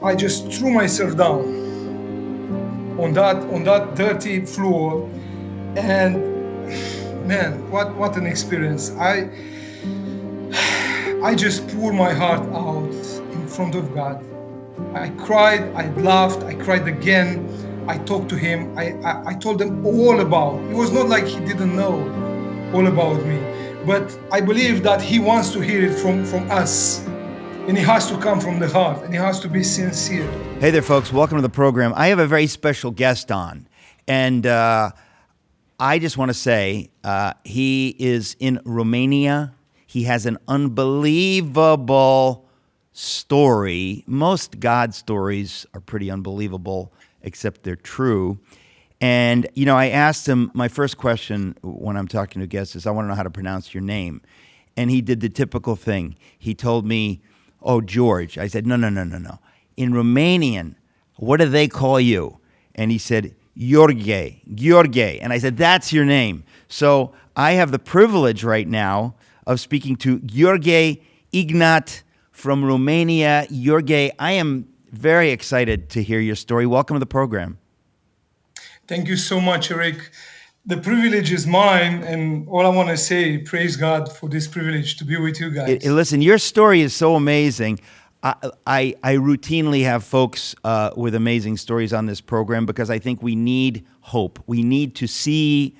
I just threw myself down on that dirty floor, and man, what an experience! I just poured my heart out in front of God. I cried, I laughed, I cried again. I talked to him. I told him all about. It was not like he didn't know all about me, but I believe that he wants to hear it from us, and it has to come from the heart, and it has to be sincere. Hey there, folks. Welcome to the program. I have a very special guest on, and I just want to say he is in Romania. He has an unbelievable story. Most God stories are pretty unbelievable, except they're true. And, you know, I asked him, my first question when I'm talking to guests is, I want to know how to pronounce your name. And he did the typical thing. He told me, oh, Gheorge. I said, no. In Romanian, what do they call you? And he said, Gheorghe. And I said, that's your name. So I have the privilege right now of speaking to Gheorge Ignat from Romania. Gheorghe, I am very excited to hear your story. Welcome to the program. Thank you so much, Eric. The privilege is mine, and all I want to say, praise God for this privilege to be with you guys. Listen, your story is so amazing. I routinely have folks with amazing stories on this program because I think we need hope. We need to see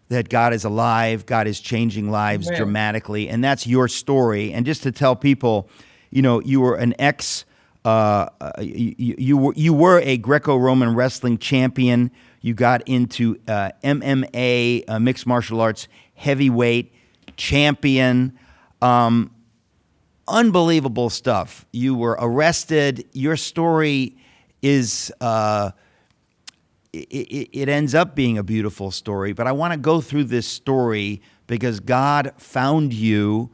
that God is alive, God is changing lives dramatically, and that's your story. And just to tell people, you know, you were an you were a Greco-Roman wrestling champion. You got into MMA, mixed martial arts, heavyweight champion. Unbelievable stuff. You were arrested. Your story is, it ends up being a beautiful story. But I want to go through this story because God found you.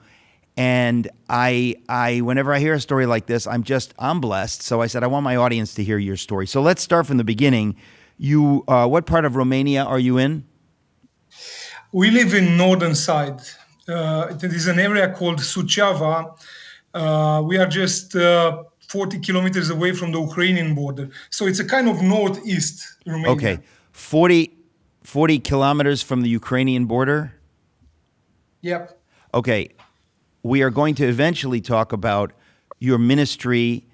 And I whenever I hear a story like this, I'm blessed. So I said, I want my audience to hear your story. So let's start from the beginning. You, what part of Romania are you in? We live in northern side. It is an area called Suceava. We are just 40 kilometers away from the Ukrainian border. So it's a kind of northeast Romania. Okay, 40 kilometers from the Ukrainian border? Yep. Okay, we are going to eventually talk about your ministry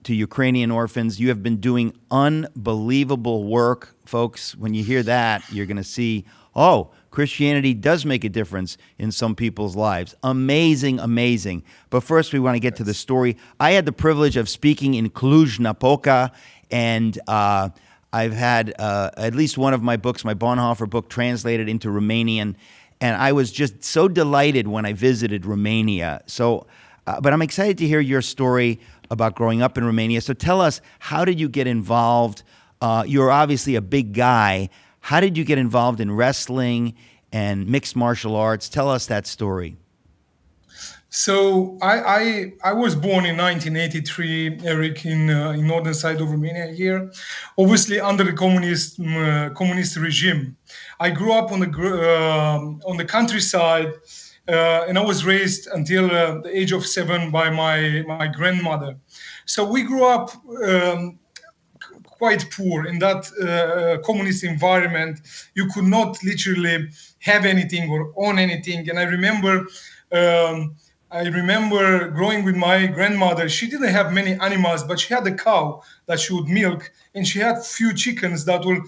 to Ukrainian orphans. You have been doing unbelievable work, folks. When you hear that, you're going to see, oh, Christianity does make a difference in some people's lives. Amazing, amazing. But first, we want to get to the story. I had the privilege of speaking in Cluj-Napoca, and I've had at least one of my books, my Bonhoeffer book, translated into Romanian, and I was just so delighted when I visited Romania. So, but I'm excited to hear your story about growing up in Romania. So tell us, how did you get involved? You're obviously a big guy. How did you get involved in wrestling and mixed martial arts? Tell us that story. So I was born in 1983, Eric, in northern side of Romania here, obviously under the communist regime. I grew up on the countryside, and I was raised until the age of 7 by my grandmother. So we grew up quite poor in that communist environment. You could not literally have anything or own anything. And I remember growing with my grandmother. She didn't have many animals, but she had a cow that she would milk, and she had few chickens that will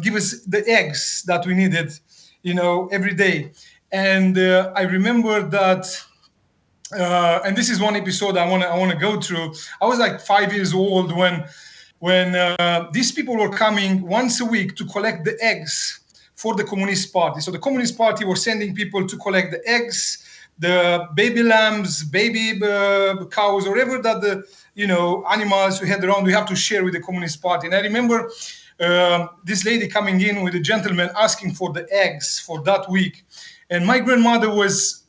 give us the eggs that we needed, every day. And I remember that. And this is one episode I want to go through. I was like 5 years old when these people were coming once a week to collect the eggs for the Communist Party. So the Communist Party was sending people to collect the eggs, the baby lambs, baby cows, or whatever that the animals we had around. We have to share with the Communist Party. And I remember this lady coming in with a gentleman asking for the eggs for that week. And my grandmother was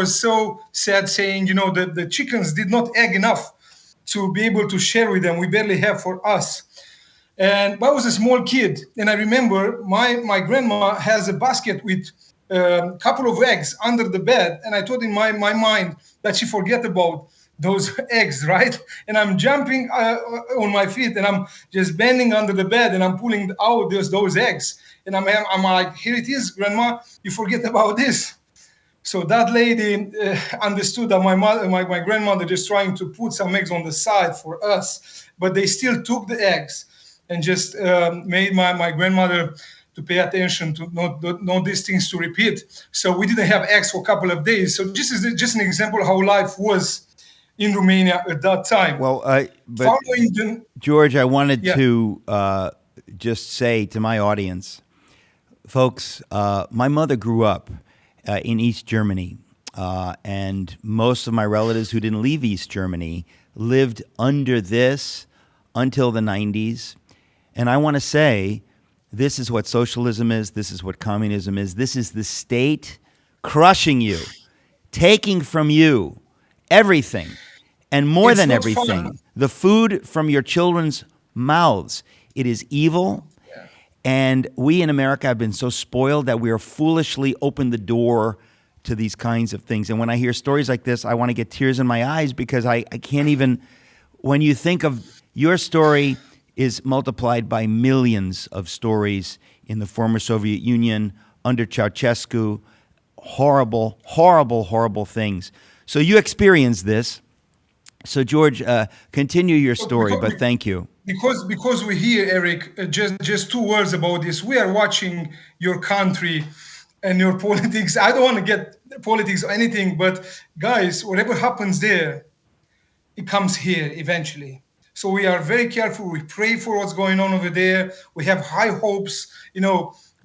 so sad, saying, that the chickens did not egg enough to be able to share with them. We barely have for us. And I was a small kid, and I remember my grandma has a basket with a couple of eggs under the bed, and I thought in my mind that she forget about those eggs, right? And I'm jumping on my feet, and I'm just bending under the bed, and I'm pulling out those eggs. And I'm like, here it is, Grandma. You forget about this. So that lady understood that my grandmother just trying to put some eggs on the side for us, but they still took the eggs and just made my grandmother to pay attention to not these things to repeat. So we didn't have eggs for a couple of days. So this is just an example of how life was in Romania at that time. Well, but Following the, Gheorge, I wanted yeah. to just say to my audience, folks, my mother grew up in East Germany, and most of my relatives who didn't leave East Germany lived under this until the 90s. And I want to say, this is what socialism is. This is what communism is. This is the state crushing you, taking from you everything, and more It's than not everything, fun. the food from your children's mouths. It is evil. And we in America have been so spoiled that we are foolishly opened the door to these kinds of things. And when I hear stories like this, I want to get tears in my eyes because I can't even, when you think of your story is multiplied by millions of stories in the former Soviet Union under Ceausescu, horrible, horrible, horrible things. So you experienced this. So Gheorge, continue your story, but thank you. Because we're here, Eric, just 2 words about this. We are watching your country and your politics. I don't want to get politics or anything, but guys, whatever happens there, it comes here eventually. So we are very careful. We pray for what's going on over there. We have high hopes.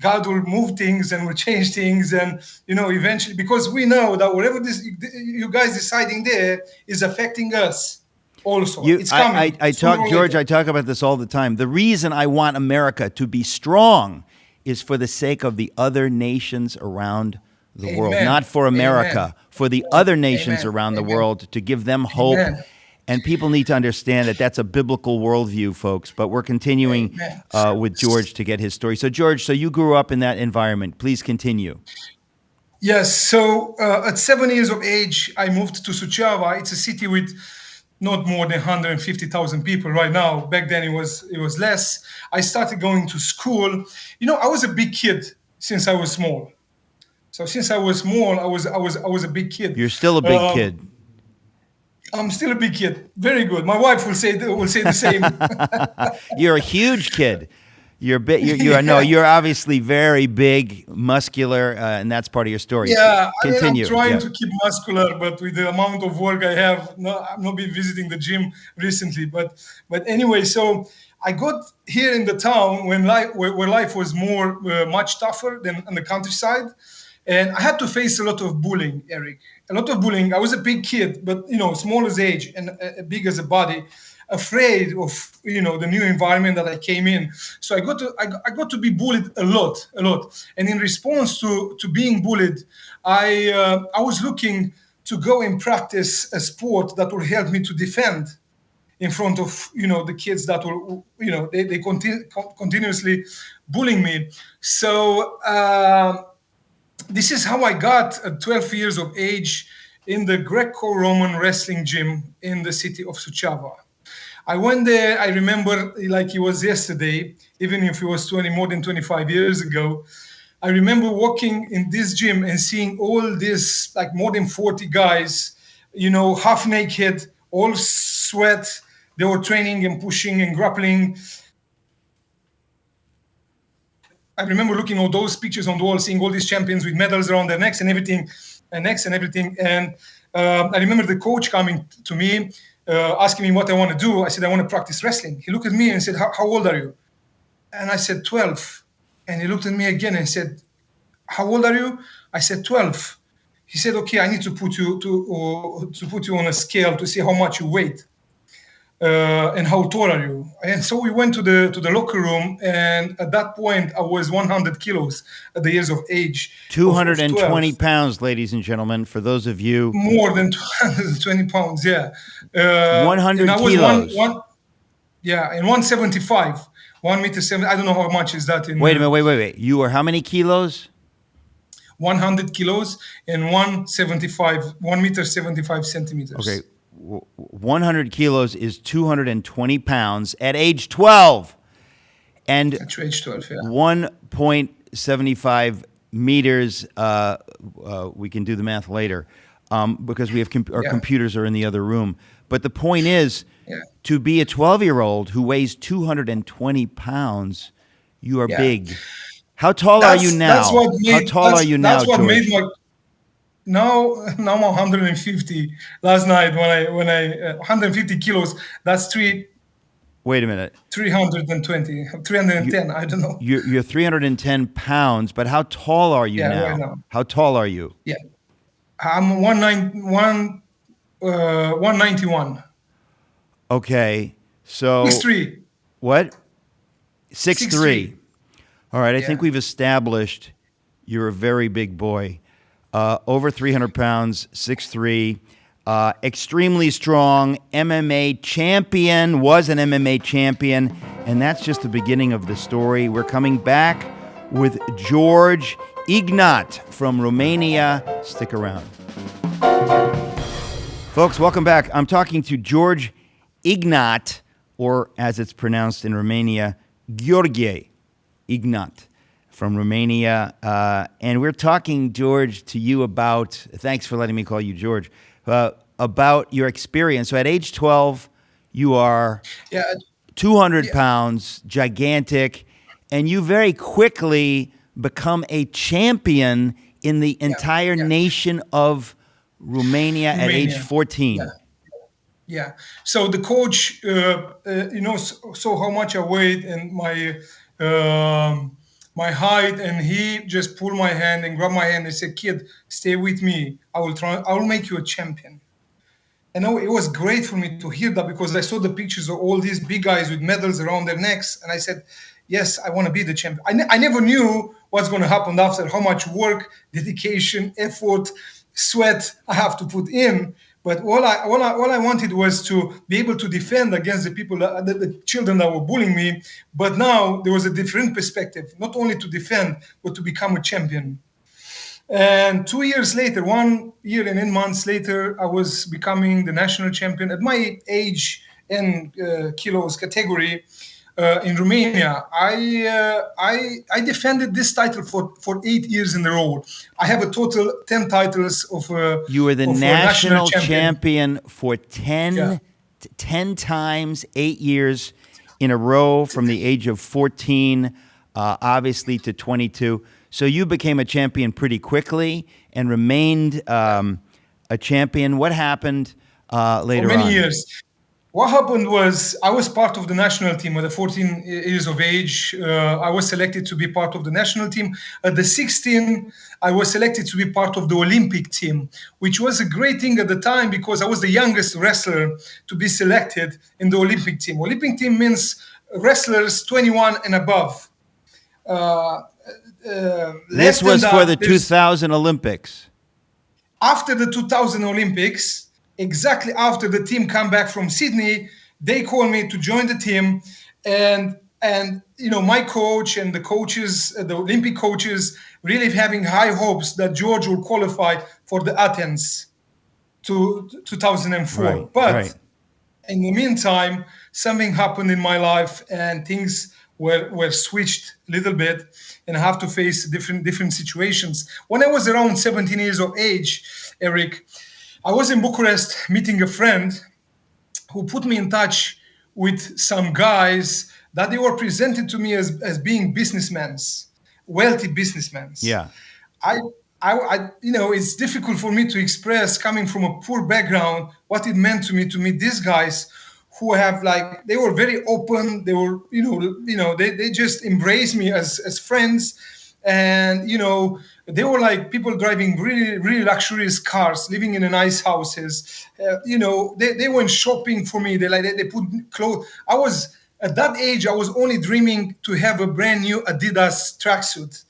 God will move things and will change things, and eventually, because we know that whatever this you guys deciding there is affecting us. Also, it's coming. I talk, Gheorge, I talk about this all the time. The reason I want America to be strong is for the sake of the other nations around the world, not for America, for the other nations around the world, to give them hope. And people need to understand that that's a biblical worldview, folks. But we're continuing with Gheorge to get his story. So, Gheorge, so you grew up in that environment. Please continue. Yes. So at 7 years of age, I moved to Suceava. It's a city with not more than 150,000 people right now. Back then it was less. I started going to school. I was a big kid since I was small. So since I was small, I was a big kid. You're still a big kid. I'm still a big kid. Very good. My wife will say the same. You're a huge kid. You're big. You're obviously very big, muscular, and that's part of your story. Yeah, Continue. I'm trying to keep muscular, but with the amount of work I have, I've not been visiting the gym recently. But anyway, so I got here in the town where life was much tougher than in the countryside. And I had to face a lot of bullying, Eric. A lot of bullying. I was a big kid, but small as age and big as a body, afraid of the new environment that I came in. So I got to be bullied a lot. And in response to being bullied, I was looking to go and practice a sport that will help me to defend in front of the kids that will they continuously bullying me. So. This is how I got at 12 years of age in the Greco-Roman wrestling gym in the city of Suceava. I went there, I remember like it was yesterday, even if it was more than 25 years ago. I remember walking in this gym and seeing all this, like more than 40 guys, half naked, all sweat. They were training and pushing and grappling. I remember looking at those pictures on the wall, seeing all these champions with medals around their necks and everything. And I remember the coach coming to me, asking me what I want to do. I said, I want to practice wrestling. He looked at me and said, how old are you? And I said, 12. And he looked at me again and said, how old are you? I said, 12. He said, okay, I need to put you on a scale to see how much you weigh. And how tall are you? And so we went to the locker room, and at that point I was 100 kilos at the years of age. 220 pounds, ladies and gentlemen, for those of you. More than 220 pounds, yeah. 100 and I was kilos. And 175, 1 meter 7. I don't know how much is that in. Wait a minute, wait. You were how many kilos? 100 kilos and 175, 1 meter 75 centimeters. Okay. 100 kilos is 220 pounds at age 12. And At age 12, yeah. 1.75 meters, we can do the math later, because we have our computers are in the other room. But the point is, to be a 12-year-old who weighs 220 pounds, you are big. How tall are you now? How tall are you now, That's what Gheorge? made my now I'm 150. Last night when I 150 kilos. That's Wait a minute. 320, 310. I don't know. You're 310 pounds, but how tall are you now? Right now. How tall are you? Yeah, I'm 191. Okay, so 6'3". What? 6'3". All right, I think Yeah. we've established you're a very big boy. Over 300 pounds, 6'3", extremely strong, MMA champion, was an MMA champion, and that's just the beginning of the story. We're coming back with Gheorge Ignat from Romania. Stick around. Folks, welcome back. I'm talking to Gheorge Ignat, or as it's pronounced in Romania, Gheorghe Ignat from Romania. And we're talking, Gheorge, to you about, thanks for letting me call you Gheorge, about your experience. So at age 12, you are 200 pounds, gigantic, and you very quickly become a champion in the entire nation of Romania at age 14. Yeah. So the coach, saw how much I weighed and my height, and he just pulled my hand and grabbed my hand and said, "Kid, stay with me. I will make you a champion." And it was great for me to hear that, because I saw the pictures of all these big guys with medals around their necks, and I said, "Yes, I want to be the champion." I never knew what's going to happen after, how much work, dedication, effort, sweat I have to put in. But all I wanted was to be able to defend against the people, the children that were bullying me. But now there was a different perspective, not only to defend, but to become a champion. And 2 years later, 1 year and 8 months later, I was becoming the national champion at my age and kilos category in Romania. I defended this title for 8 years in a row. I have a total 10 titles of. You were the national champion for 10 times, 8 years in a row, from the age of 14, obviously, to 22. So you became a champion pretty quickly and remained a champion. What happened later on? For many years. What happened was I was part of the national team at the 14 years of age. I was selected to be part of the national team. At the 16, I was selected to be part of the Olympic team, which was a great thing at the time, because I was the youngest wrestler to be selected in the Olympic team. Olympic team means wrestlers 21 and above. This was for the 2000 Olympics. After the 2000 Olympics, exactly after the team come back from Sydney, they called me to join the team, and my coach and the coaches, the Olympic coaches, really having high hopes that Gheorge will qualify for the Athens to 2004. But in the meantime, something happened in my life, and things were switched a little bit, and I have to face different situations. When I was around 17 years of age, Eric, I was in Bucharest meeting a friend who put me in touch with some guys that they were presented to me as being businessmen, wealthy businessmen. Yeah. I it's difficult for me to express, coming from a poor background, what it meant to me to meet these guys who have, like, they were very open. They were, they just embraced me as friends. And, they were like people driving really, really luxurious cars, living in nice houses. They went shopping for me. They put clothes. At that age, I was only dreaming to have a brand new Adidas tracksuit.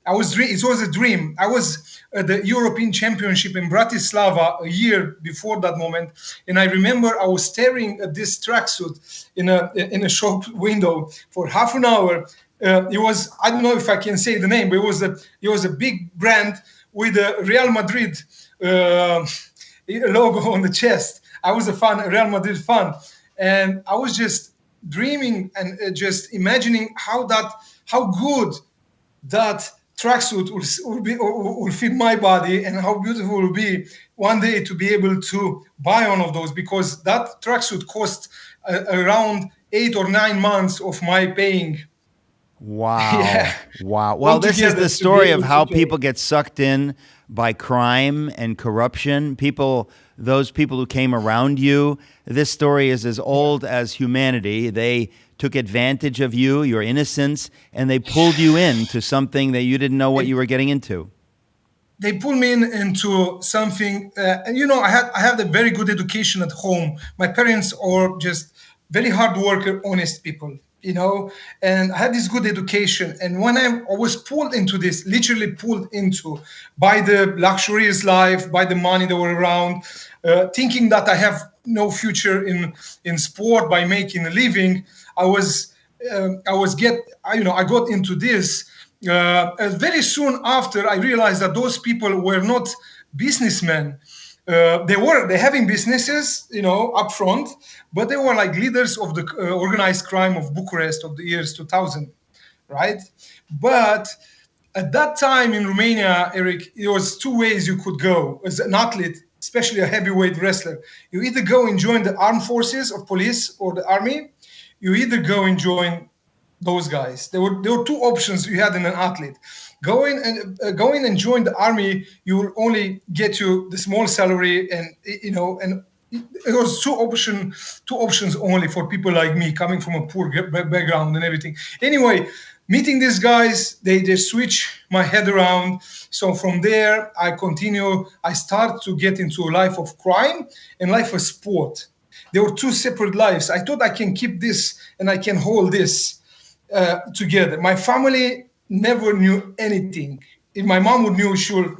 It was a dream. I was at the European Championship in Bratislava a year before that moment, and I remember I was staring at this tracksuit in a shop window for half an hour. It was, I don't know if I can say the name, but it was a big brand with a Real Madrid logo on the chest. I was a Real Madrid fan, and I was just dreaming and just imagining how good that tracksuit will fit my body, and how beautiful it will be one day to be able to buy one of those, because that tracksuit cost around 8 or 9 months of my paying. Wow. Yeah, Wow. Well, this is altogether the to be story of able to how pay. people get sucked in by crime and corruption. Those people who came around you, this story is as old as humanity. They took advantage of you, your innocence, and they pulled you into something that you didn't know what They you were getting into. they pull me into something, and I had a very good education at home. My parents are just very hard worker, honest people, and I had this good education. And when I was pulled into this, literally pulled into, by the luxurious life, by the money that were around, thinking that I have no future in sport by making a living. I was I was get I, you know I got into this. Very soon after, I realized that those people were not businessmen. They having businesses, up front, but they were like leaders of the organized crime of Bucharest of the years 2000, right? But at that time in Romania, Eric, there was two ways you could go as an athlete, especially a heavyweight wrestler. You either go and join the armed forces of police or the army. You either go and join those guys. There were two options you had in an athlete. Go in and join the army. You will only get you the small salary, and it was two options only for people like me coming from a poor background and everything. Anyway, meeting these guys, they switch my head around. So from there, I start to get into a life of crime and life of sport. There were two separate lives. I thought I can keep this and I can hold this together. My family never knew anything. If my mom would knew, she would,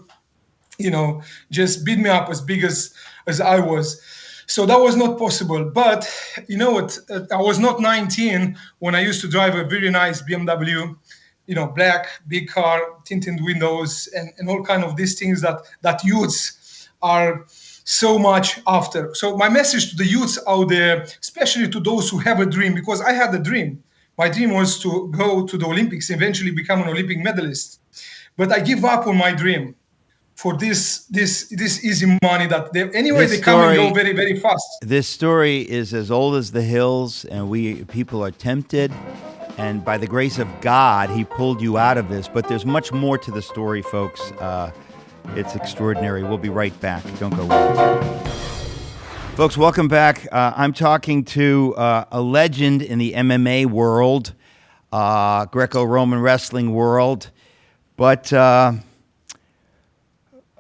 just beat me up as big as I was. So that was not possible. But you know what? I was not 19 when I used to drive a very nice BMW, black, big car, tinted windows, and all kind of these things that youths are so much after. So my message to the youths out there, especially to those who have a dream, because I had a dream. My dream was to go to the Olympics, eventually become an Olympic medalist. But I give up on my dream for this easy money that anyway This they come and go story, very, very fast. this story is as old as the hills, and people are tempted. And by the grace of God, He pulled you out of this. But there's much more to the story, folks. It's extraordinary. We'll be right back. Don't go away. Folks, welcome back. I'm talking to a legend in the MMA world, Greco-Roman wrestling world, but a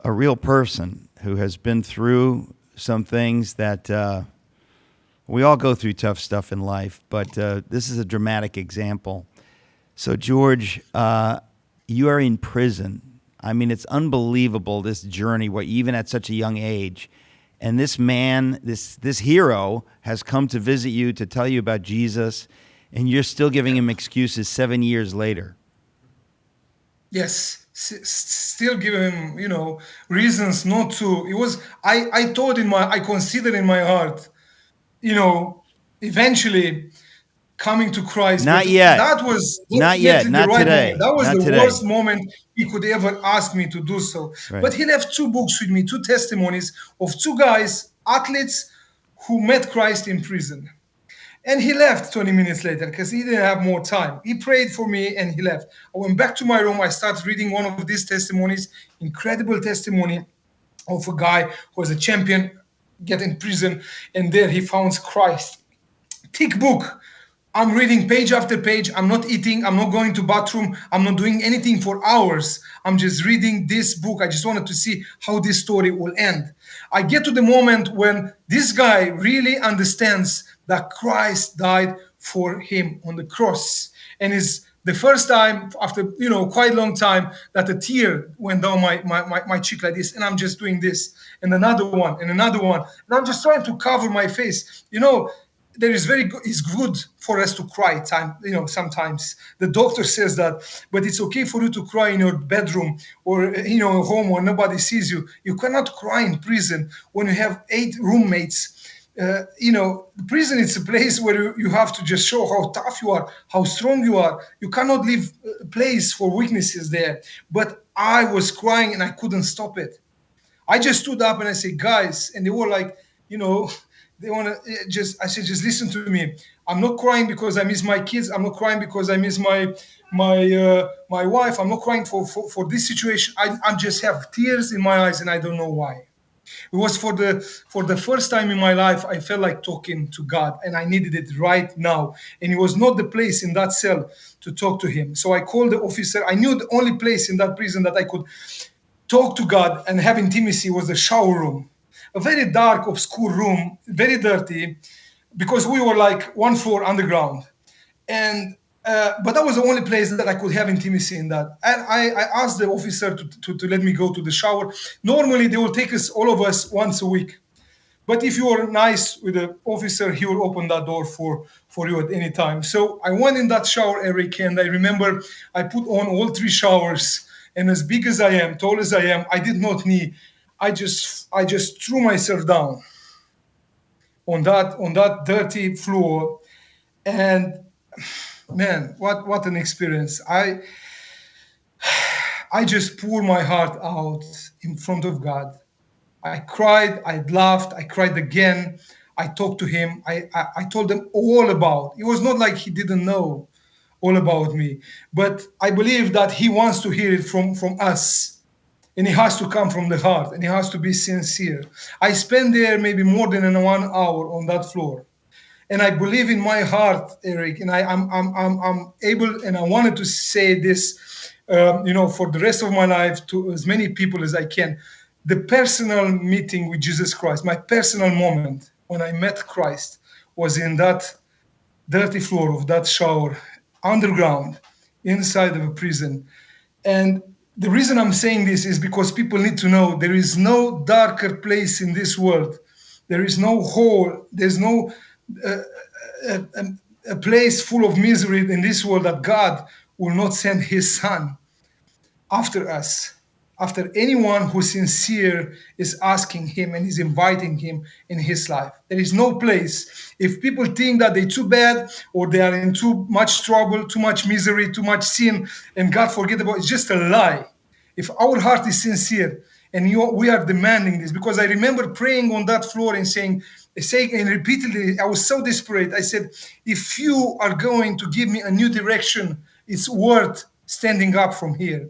real person who has been through some things that we all go through tough stuff in life, but this is a dramatic example. So, Gheorge, you are in prison. I mean, it's unbelievable, this journey, even at such a young age. And this man, this hero, has come to visit you to tell you about Jesus, and you're still giving him excuses 7 years later. Yes, still give him, reasons not to. It was I considered in my heart, eventually coming to Christ. Not But yet. that was Not not yet yet. in the Not right today. moment. That was Not the today. worst moment he could ever ask me to do so. Right. But he left two books with me, two testimonies of two guys, athletes, who met Christ in prison. And he left 20 minutes later because he didn't have more time. He prayed for me and he left. I went back to my room. I started reading one of these testimonies, incredible testimony of a guy who was a champion, get in prison, and there he found Christ. Thick book. I'm reading page after page. I'm not eating. I'm not going to bathroom. I'm not doing anything for hours. I'm just reading this book. I just wanted to see how this story will end. I get to the moment when this guy really understands that Christ died for him on the cross. And it's the first time after, quite a long time that a tear went down my cheek like this. And I'm just doing this and another one and another one. And I'm just trying to cover my face. There is very good. It's good for us to cry. Sometimes the doctor says that, but it's okay for you to cry in your bedroom or home where nobody sees you. You cannot cry in prison when you have 8 roommates prison is a place where you have to just show how tough you are, how strong you are. You cannot leave a place for weaknesses there. But I was crying and I couldn't stop it. I just stood up and I said, guys, and they were like, they want to I said, just listen to me. I'm not crying because I miss my kids. I'm not crying because I miss my wife. I'm not crying for this situation. I just have tears in my eyes and I don't know why. It was for the first time in my life I felt like talking to God and I needed it right now. And it was not the place in that cell to talk to him. So I called the officer. I knew the only place in that prison that I could talk to God and have intimacy was the shower room. A very dark, obscure room, very dirty, because we were like one floor underground. And but that was the only place that I could have intimacy in that. And I asked the officer to let me go to the shower. Normally, they will take us, all of us, once a week. But if you are nice with the officer, he will open that door for you at any time. So I went in that shower, Eric, and I remember I put on all 3 showers. And as big as I am, tall as I am, I did not knee. I just threw myself down on that dirty floor. And man, what an experience. I just poured my heart out in front of God. I cried, I laughed, I cried again. I talked to him. I told him all about. It was not like he didn't know all about me, but I believe that he wants to hear it from us. And it has to come from the heart and it has to be sincere. I spent there maybe more than 1 hour on that floor. And I believe in my heart, Eric, and I'm able, and I wanted to say this, for the rest of my life to as many people as I can. The personal meeting with Jesus Christ, my personal moment when I met Christ was in that dirty floor of that shower, underground, inside of a prison. And the reason I'm saying this is because people need to know there is no darker place in this world. There is no hole. There's no a place full of misery in this world that God will not send his son after us, after anyone who sincere is asking him and is inviting him in his life. There is no place. If people think that they're too bad or they are in too much trouble, too much misery, too much sin, and God forget about it, it's just a lie. If our heart is sincere, and we are demanding this, because I remember praying on that floor and saying and repeatedly, I was so desperate. I said, if you are going to give me a new direction, it's worth standing up from here.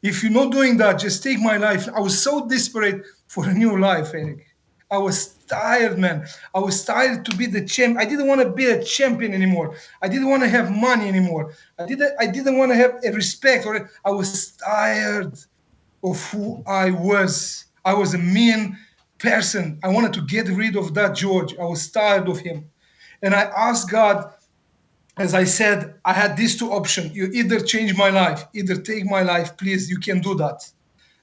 If you're not doing that, just take my life. I was so desperate for a new life, Eric. I was tired, man. I was tired to be the champ. I didn't want to be a champion anymore. I didn't want to have money anymore. I didn't want to have a respect. I was tired of who I was. I was a mean person. I wanted to get rid of that Gheorge. I was tired of him. And I asked God, as I said, I had these 2 options. You either change my life, either take my life, please, you can do that.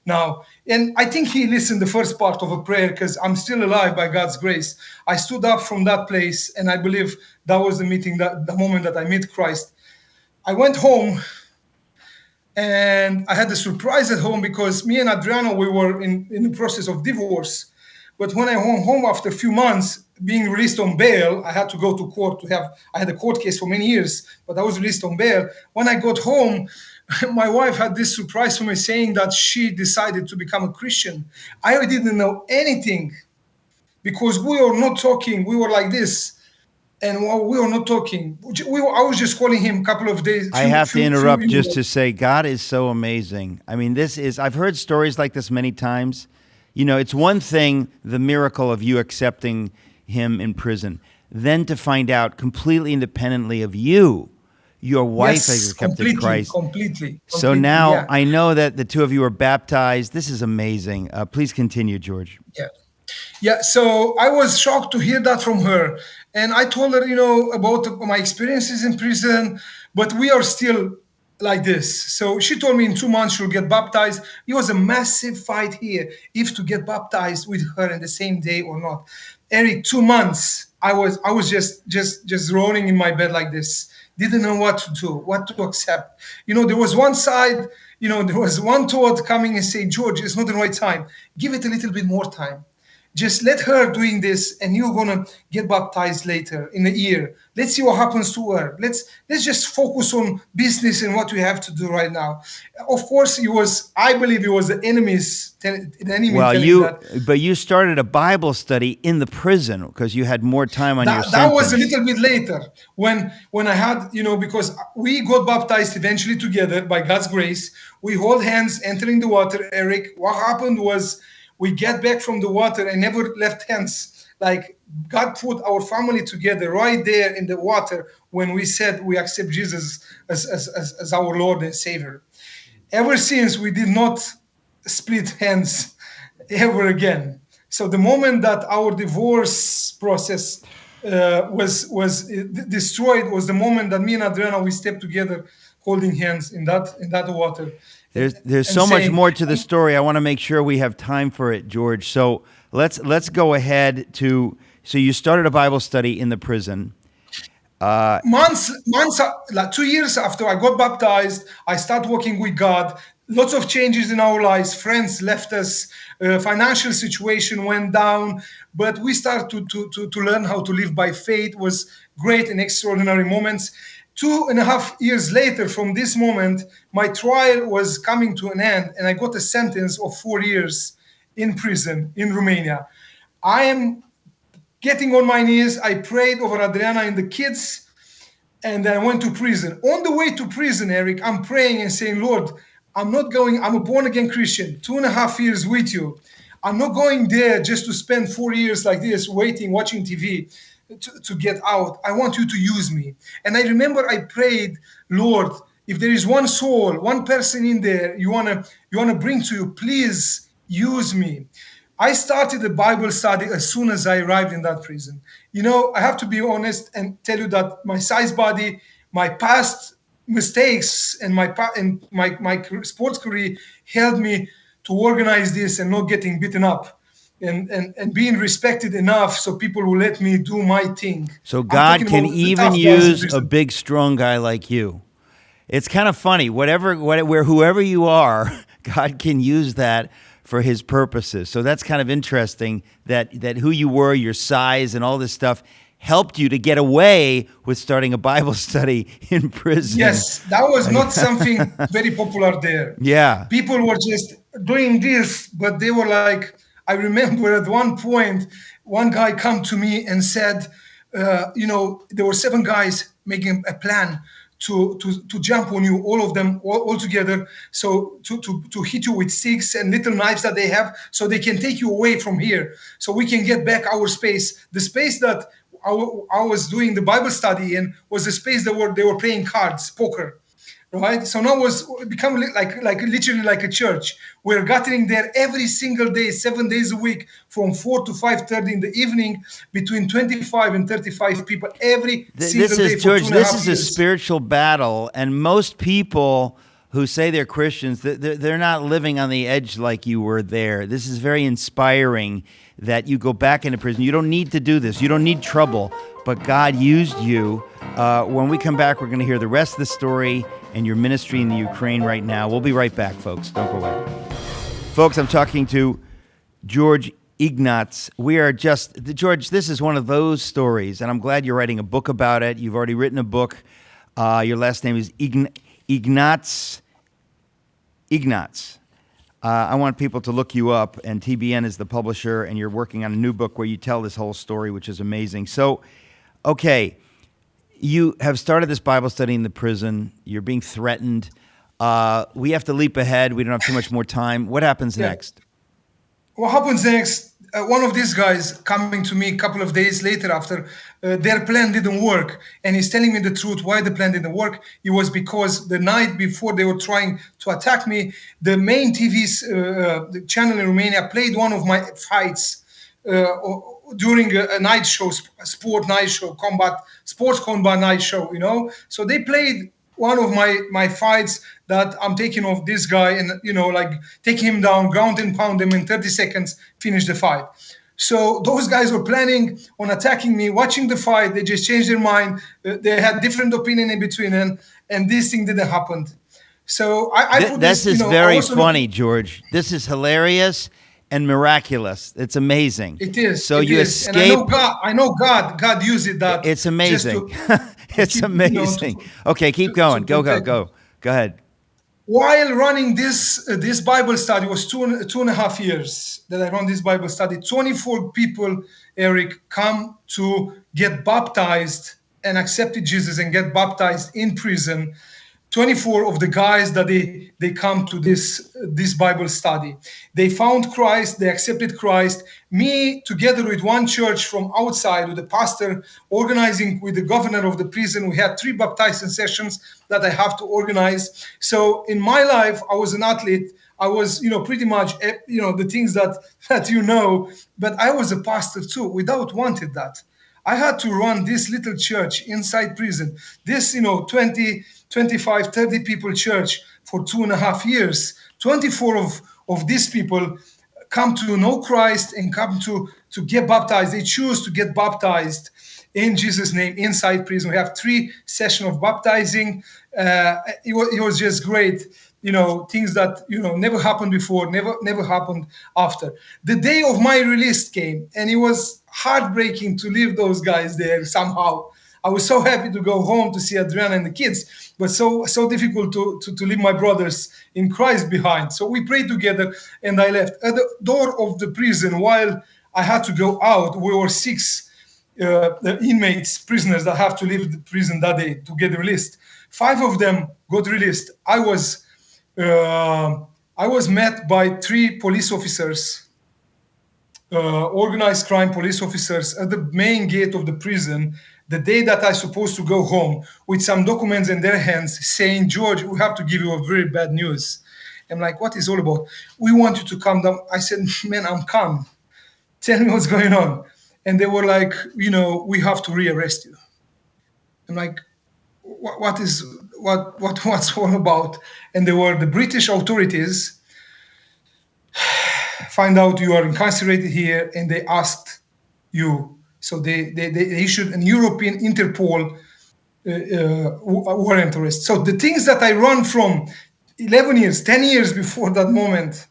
Now, and I think he listened the first part of a prayer because I'm still alive by God's grace. I stood up from that place and I believe that was the moment that I met Christ. I went home and I had a surprise at home because me and Adriano, we were in the process of divorce. But when I went home after a few months, being released on bail, I had to go to court I had a court case for many years, but I was released on bail. When I got home, my wife had this surprise for me saying that she decided to become a Christian. I didn't know anything because we were not talking. We were like this. And we were not talking. I was just calling him a couple of days. I have to interrupt just to say God is so amazing. I mean, I've heard stories like this many times. It's one thing, the miracle of you accepting him in prison, then to find out completely independently of you, your wife has accepted Christ. Completely. So now I know that the 2 of you are baptized. This is amazing. Please continue, Gheorge. Yeah. So I was shocked to hear that from her. And I told her, about my experiences in prison, but we are still like this. So she told me in 2 months she'll get baptized. It was a massive fight here, if to get baptized with her in the same day or not. Eric, 2 months, I was just rolling in my bed like this. Didn't know what to do, what to accept. There was one side, there was one thought coming and saying, Gheorge, it's not the right time. Give it a little bit more time. Just let her doing this, and you're gonna get baptized later in a year. Let's see what happens to her. Let's just focus on business and what we have to do right now. Of course, I believe it was the enemy Well, telling that. but you started a Bible study in the prison because you had more time on your That was a sentence. little bit later when I had, because we got baptized eventually together by God's grace. We hold hands entering the water, Eric. What happened was we get back from the water and never left hands. Like God put our family together right there in the water when we said we accept Jesus as our Lord and Savior. Ever since, we did not split hands ever again. So the moment that our divorce process was destroyed was the moment that me and Adriana, we stepped together holding hands in that water, There's and so much saying, more to the story. I want to make sure we have time for it, Gheorge. So let's go ahead to. So you started a Bible study in the prison. months, like 2 years after I got baptized, I started working with God. Lots of changes in our lives. Friends left us. Financial situation went down, but we started to learn how to live by faith. It was great and extraordinary moments. 2.5 years later, from this moment, my trial was coming to an end, and I got a sentence of 4 years in prison in Romania. I am getting on my knees. I prayed over Adriana and the kids, and then I went to prison. On the way to prison, Eric, I'm praying and saying, Lord, I'm not going, I'm a born again Christian, 2.5 years with you. I'm not going there just to spend 4 years like this, waiting, watching TV to get out. I want you to use me. And I remember I prayed, Lord, if there is one soul, one person in there you wanna bring to you, please use me. I started a Bible study as soon as I arrived in that prison. I have to be honest and tell you that my size body, my past mistakes, and my sports career helped me to organize this and not getting beaten up, and being respected enough so people will let me do my thing. So I'm God talking can about the even tough guys in use a prison. big, strong guy like you. It's kind of funny. Whoever you are, God can use that for His purposes. So that's kind of interesting that who you were, your size, and all this stuff helped you to get away with starting a Bible study in prison. Yes, that was not something very popular there. Yeah. People were just doing this, but they were like, I remember at one point, one guy come to me and said, there were 7 guys making a plan to jump on you, all of them, all together, so to hit you with sticks and little knives that they have, so they can take you away from here, so we can get back our space. The space that I was doing the Bible study in was the space that they were playing cards, poker, right? So now was become like literally like a church. We're gathering there every single day, 7 days a week, from 4 to 5:30 in the evening, between 25 and 35 people every single This day is for Gheorge. two and a This half is a years. spiritual battle, and most people who say they're Christians, they're not living on the edge like you were there. This is very inspiring that you go back into prison. You don't need to do this. You don't need trouble, but God used you. When we come back, we're going to hear the rest of the story and your ministry in the Ukraine right now. We'll be right back, folks. Don't go away. Folks, I'm talking to Gheorge Ignat. Gheorge, this is one of those stories, and I'm glad you're writing a book about it. You've already written a book. Your last name is Ignats. I want people to look you up, and TBN is the publisher, and you're working on a new book where you tell this whole story, which is amazing. So, okay, you have started this Bible study in the prison. You're being threatened. We have to leap ahead. We don't have too much more time. What happens Yeah. next? What happens next? One of these guys coming to me a couple of days later after their plan didn't work, and he's telling me the truth why the plan didn't work. It was because the night before they were trying to attack me, the main the channel in Romania played one of my fights during a night show, sport night show, sports combat night show. So they played one of my fights that I'm taking off this guy and, like take him down, ground and pound him in 30 seconds, finish the fight. So those guys were planning on attacking me, watching the fight. They just changed their mind. They had different opinion in between, and this thing didn't happen. So I put This is I very also funny, Gheorge. This is hilarious, and miraculous. It's amazing. It is. So It you is. And I know escape. God. I know God used it that It's just amazing. to It's keep, amazing. Okay, keep going. to Go, go, protect me. go. Go ahead. While running this Bible study, it was 2.5 years that I run this Bible study. 24 people, Eric, come to get baptized and accepted Jesus and get baptized in prison. 24 of the guys that they come to this Bible study. They found Christ, they accepted Christ. Me, together with one church from outside, with the pastor, organizing with the governor of the prison, we had 3 baptizing sessions that I have to organize. So in my life, I was an athlete. I was, pretty much, the things that but I was a pastor too, without wanted that. I had to run this little church inside prison, this, 20, 25, 30 people church for 2.5 years. 24 of these people come to know Christ and come to get baptized. They choose to get baptized in Jesus' name inside prison. We have 3 sessions of baptizing. It was just great. Things that never happened before, never happened after. The day of my release came, and it was heartbreaking to leave those guys there somehow. I was so happy to go home to see Adriana and the kids, but so difficult to leave my brothers in Christ behind. So we prayed together, and I left. At the door of the prison, while I had to go out, we were 6 inmates, prisoners that have to leave the prison that day to get released. 5 of them got released. I was met by 3 police officers, organized crime police officers at the main gate of the prison the day that I supposed to go home, with some documents in their hands saying, "Gheorge, we have to give you a very bad news." I'm like, "What is all about?" "We want you to come down." I said, "Man, I'm calm. Tell me what's going on." And they were like, "We have to rearrest you." I'm like, what's all about? And they were the British authorities find out you are incarcerated here, and they asked you. So they issued an European Interpol warrant arrest. So the things that I run from 11 years, 10 years before that moment,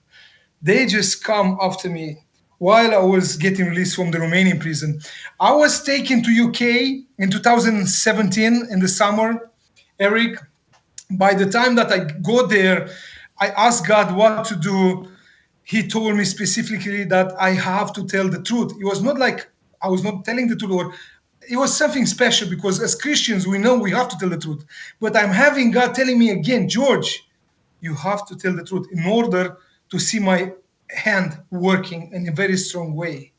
they just come after me while I was getting released from the Romanian prison. I was taken to UK in 2017 in the summer, Eric. By the time that I got there, I asked God what to do. He told me specifically that I have to tell the truth. It was not like I was not telling the truth, or it was something special, because as Christians, we know we have to tell the truth. But I'm having God telling me again, "Gheorge, you have to tell the truth in order to see my hand working in a very strong way.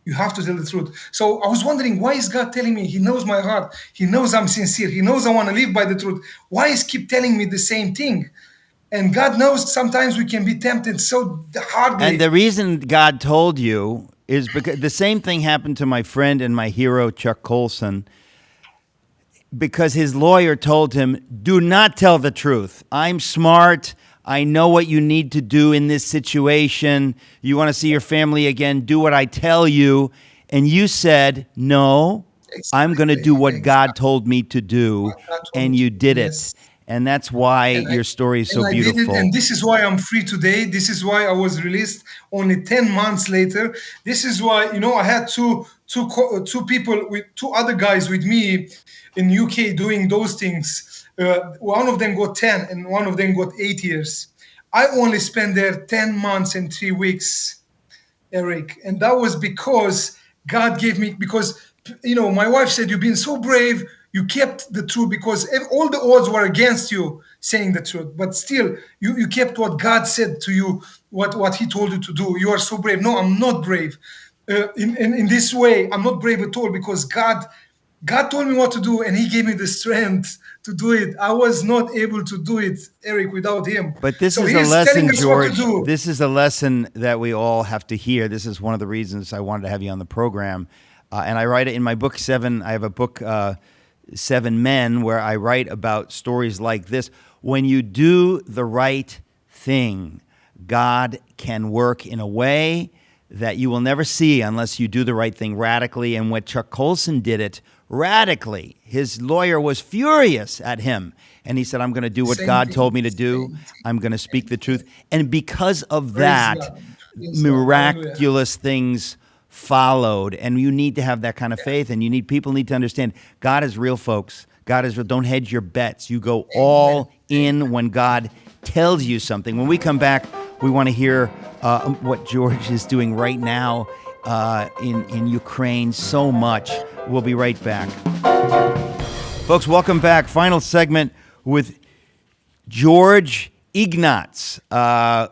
You have to tell the truth." So I was wondering, why is God telling me? He knows my heart. He knows I'm sincere. He knows I want to live by the truth. Why is He keep telling me the same thing? And God knows sometimes we can be tempted so hardly. And the reason God told you is because the same thing happened to my friend and my hero, Chuck Colson, because his lawyer told him, "Do not tell the truth. I'm smart. I know what you need to do in this situation. You want to see your family again, do what I tell you." And you said, "No, I'm going to do what God told me to do." And you did it. And that's why your story is so beautiful. Did it, and this is why I'm free today. This is why I was released only 10 months later. This is why, I had two people, with 2 other guys with me in UK doing those things. One of them got 10 and one of them got 8 years. I only spent there 10 months and 3 weeks, Eric. And that was because God gave me, because, my wife said, "You've been so brave. You kept the truth, because all the odds were against you saying the truth. But still, you kept what God said to you, what He told you to do. You are so brave." No, I'm not brave. In this way, I'm not brave at all, because God told me what to do, and He gave me the strength to do it. I was not able to do it, Eric, without Him. But this is a lesson, Gheorge. This is a lesson that we all have to hear. This is one of the reasons I wanted to have you on the program. And I write it in my book, 7. I have a book, 7 Men, where I write about stories like this. When you do the right thing, God can work in a way that you will never see unless you do the right thing radically. And when Chuck Colson did it radically, his lawyer was furious at him. And he said, "I'm going to do what God told me to do. I'm going to speak the truth." And because of that, Yes, Lord. Hallelujah. miraculous things followed. And you need to have that kind of faith, and people need to understand God is real, folks. God is real. Don't hedge your bets. You go Amen. all in when God tells you something. When we come back, we want to hear what Gheorge is doing right now in Ukraine. So much. We'll be right back. Folks, welcome back. Final segment with Gheorge Ignat,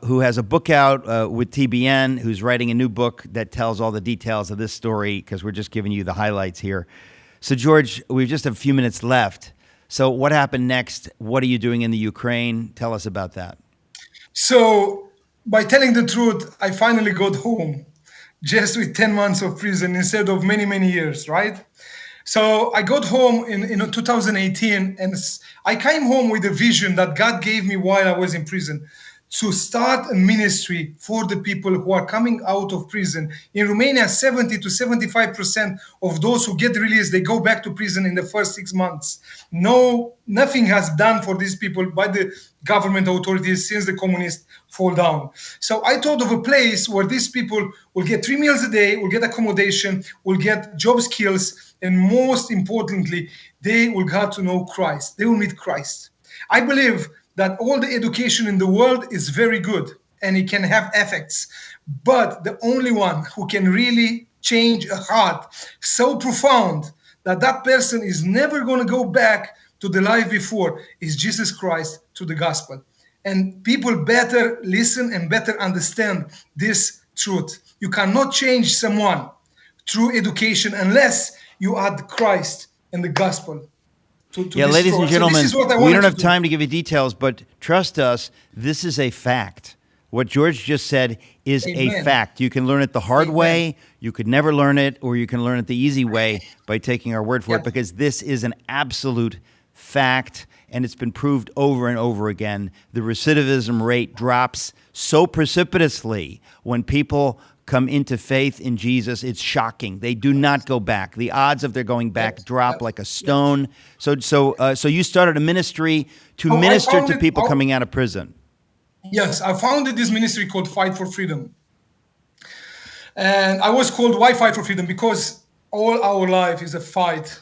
who has a book out with TBN, who's writing a new book that tells all the details of this story, because we're just giving you the highlights here. So, Gheorge, we just have a few minutes left. So what happened next? What are you doing in the Ukraine? Tell us about that. So, by telling the truth, I finally got home just with 10 months of prison instead of many, many years, right? So I got home in 2018, and I came home with a vision that God gave me while I was in prison to start a ministry for the people who are coming out of prison. In Romania, 70 to 75% of those who get released, they go back to prison in the first 6 months. Nothing has done for these people by the government authorities since the communists fall down. So I thought of a place where these people will get 3 meals a day, will get accommodation, will get job skills, and most importantly, they will get to know Christ. They will meet Christ. I believe that all the education in the world is very good and it can have effects. But the only one who can really change a heart so profound that that person is never going to go back to the life before is Jesus Christ, to the gospel. And people better listen and better understand this truth. You cannot change someone through education unless you add Christ and the gospel. Yeah, ladies and gentlemen, So we don't have time to give you details, but trust us, this is a fact. What Gheorge just said is a fact. You can learn it the hard way, you could never learn it, or you can learn it the easy way by taking our word for it, because this is an absolute fact, and it's been proved over and over again. The recidivism rate drops so precipitously when people come into faith in Jesus. It's shocking. They do not go back. The odds of their going back drop like a stone. So you started a ministry to minister to people coming out of prison. Yes, I founded this ministry called Fight for Freedom. And I was called Why Fight for Freedom? Because all our life is a fight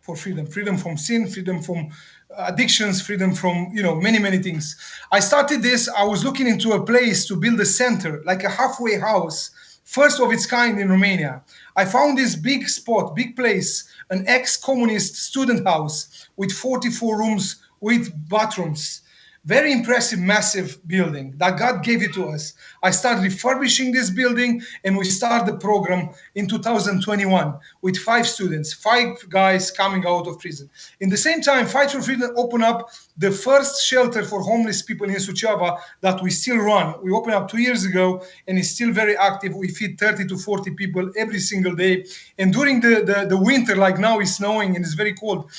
for freedom. Freedom from sin, freedom from addictions, freedom from, many, many things. I started this. I was looking into a place to build a center, like a halfway house, first of its kind in Romania. I found this big spot, big place, an ex-communist student house with 44 rooms with bathrooms. Very impressive, massive building that God gave it to us. I started refurbishing this building, and we started the program in 2021 with 5 students, 5 guys coming out of prison. In the same time, Fight for Freedom opened up the first shelter for homeless people in Suceava that we still run. We opened up 2 years ago, and it's still very active. We feed 30 to 40 people every single day. And during the winter, like now it's snowing and it's very cold,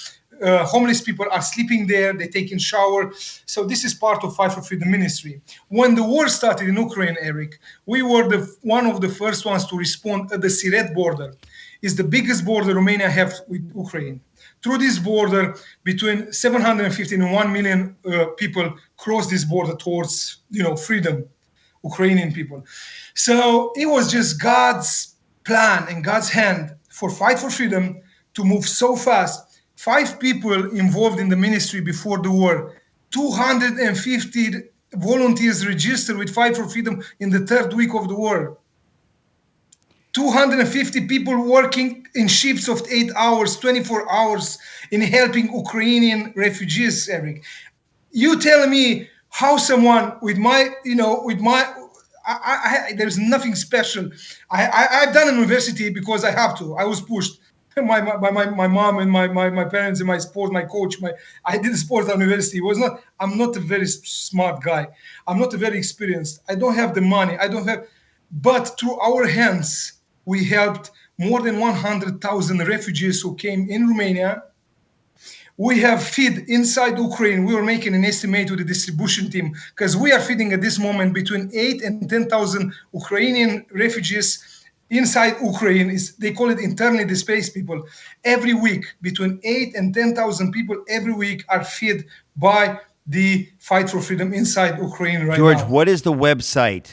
homeless people are sleeping there, they take in shower. So this is part of Fight for Freedom ministry. When the war started in Ukraine, Eric, we were one of the first ones to respond at the Siret border. It's the biggest border Romania has with Ukraine. Through this border, between 750 and 1 million people cross this border towards, freedom, Ukrainian people. So it was just God's plan and God's hand for Fight for Freedom to move so fast. 5 people involved in the ministry before the war, 250 volunteers registered with Fight for Freedom in the 3rd week of the war. 250 people working in shifts of 8 hours, 24 hours in helping Ukrainian refugees, Eric. You tell me how someone with there's nothing special. I've done university because I have to. I was pushed. My mom and my parents and my sport, my coach, I did sport at university. I'm not a very smart guy. I'm not a very experienced. I don't have the money. But through our hands, we helped more than 100,000 refugees who came in Romania. We have feed inside Ukraine. We were making an estimate with the distribution team because we are feeding at this moment between 8 and 10,000 Ukrainian refugees inside Ukraine. They call it internally displaced people. Every week, between 8 and 10,000 people every week are fed by the Fight for Freedom inside Ukraine right Gheorge, now. what is the website?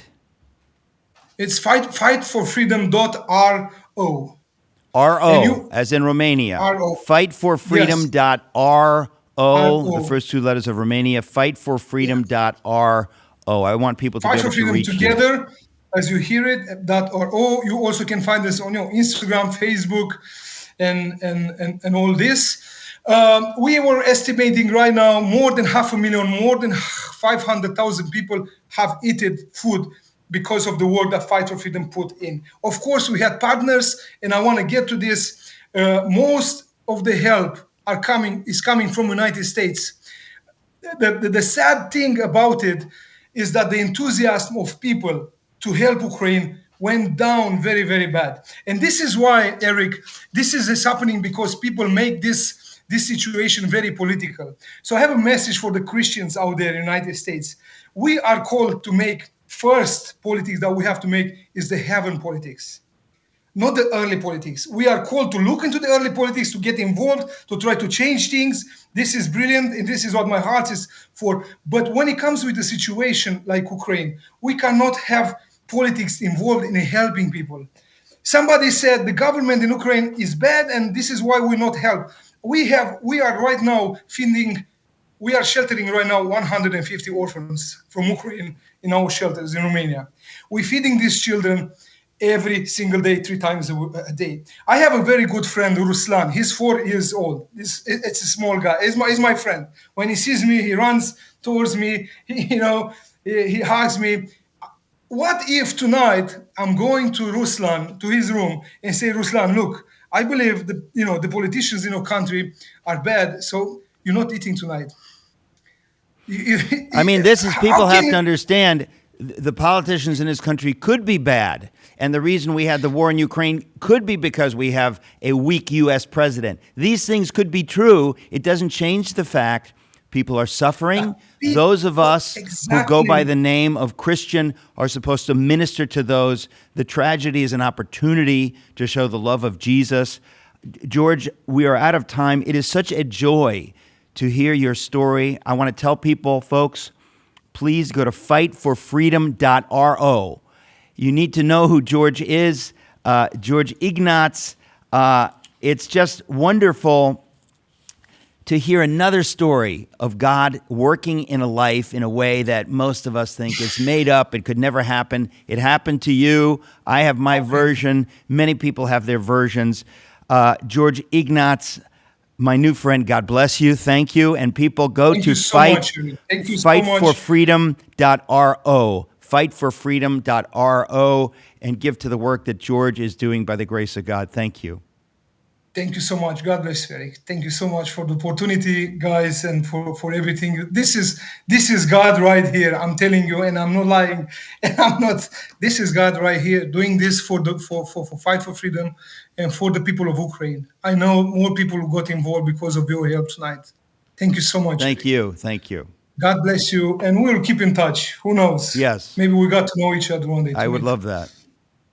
It's fightforfreedom.ro. And R-O, you, as in Romania. RO. Yes, Fightforfreedom.ro, the RO. first two letters of Romania. Fightforfreedom.ro. I want people to be Fight able for to Freedom reach you. together, as you hear it, .ro. You also can find us on your Instagram, Facebook, and all this. We were estimating right now more than 500,000, more than 500,000 people have eaten food because of the work that Fight for Freedom put in. Of course, we had partners, and I want to get to this. Most of the help is coming from United States. The sad thing about it is that the enthusiasm of people to help Ukraine went down very, very bad. And this is why, Eric, this is happening because people make this situation very political. So I have a message for the Christians out there in the United States. We are called to make first politics that we have to make is the heaven politics, not the early politics. We are called to look into the early politics, to get involved, to try to change things. This is brilliant, and this is what my heart is for. But when it comes with a situation like Ukraine, we cannot have politics involved in helping people. Somebody said the government in Ukraine is bad, and this is why we not help. We are right now we are sheltering right now 150 orphans from Ukraine in our shelters in Romania. We're feeding these children every single day, 3 times a day. I have a very good friend, Ruslan. He's 4 years old. It's a small guy. He's my friend. When he sees me, he runs towards me. He hugs me. What if tonight I'm going to Ruslan, to his room, and say, Ruslan, look, I believe the politicians in our country are bad, so you're not eating tonight. I mean, this is people How have can to understand the politicians in this country could be bad. And the reason we had the war in Ukraine could be because we have a weak U.S. president. These things could be true. It doesn't change the fact people are suffering. Those of us who go by the name of Christian are supposed to minister to those. The tragedy is an opportunity to show the love of Jesus. Gheorge, we are out of time. It is such a joy to hear your story. I want to tell people, folks, please go to fightforfreedom.ro. You need to know who Gheorge is. Gheorge Ignat. It's just wonderful to hear another story of God working in a life in a way that most of us think is made up. It could never happen. It happened to you. I have my version. Many people have their versions. Gheorge Ignat, my new friend, God bless you. Thank you. And people go Thank to you so much. Thank you so much. fightforfreedom.ro. Fightforfreedom.ro, and give to the work that Gheorge is doing by the grace of God. Thank you. Thank you so much. God bless you, Eric. Thank you so much for the opportunity, guys, and for everything. This is God right here. I'm telling you, and I'm not lying. And I'm not. This is God right here doing this for Fight for Freedom and for the people of Ukraine. I know more people who got involved because of your help tonight. Thank you so much. Thank Eric. you. Thank you. God bless you, and we'll keep in touch. Who knows? Yes. Maybe we got to know each other one day. I would love that.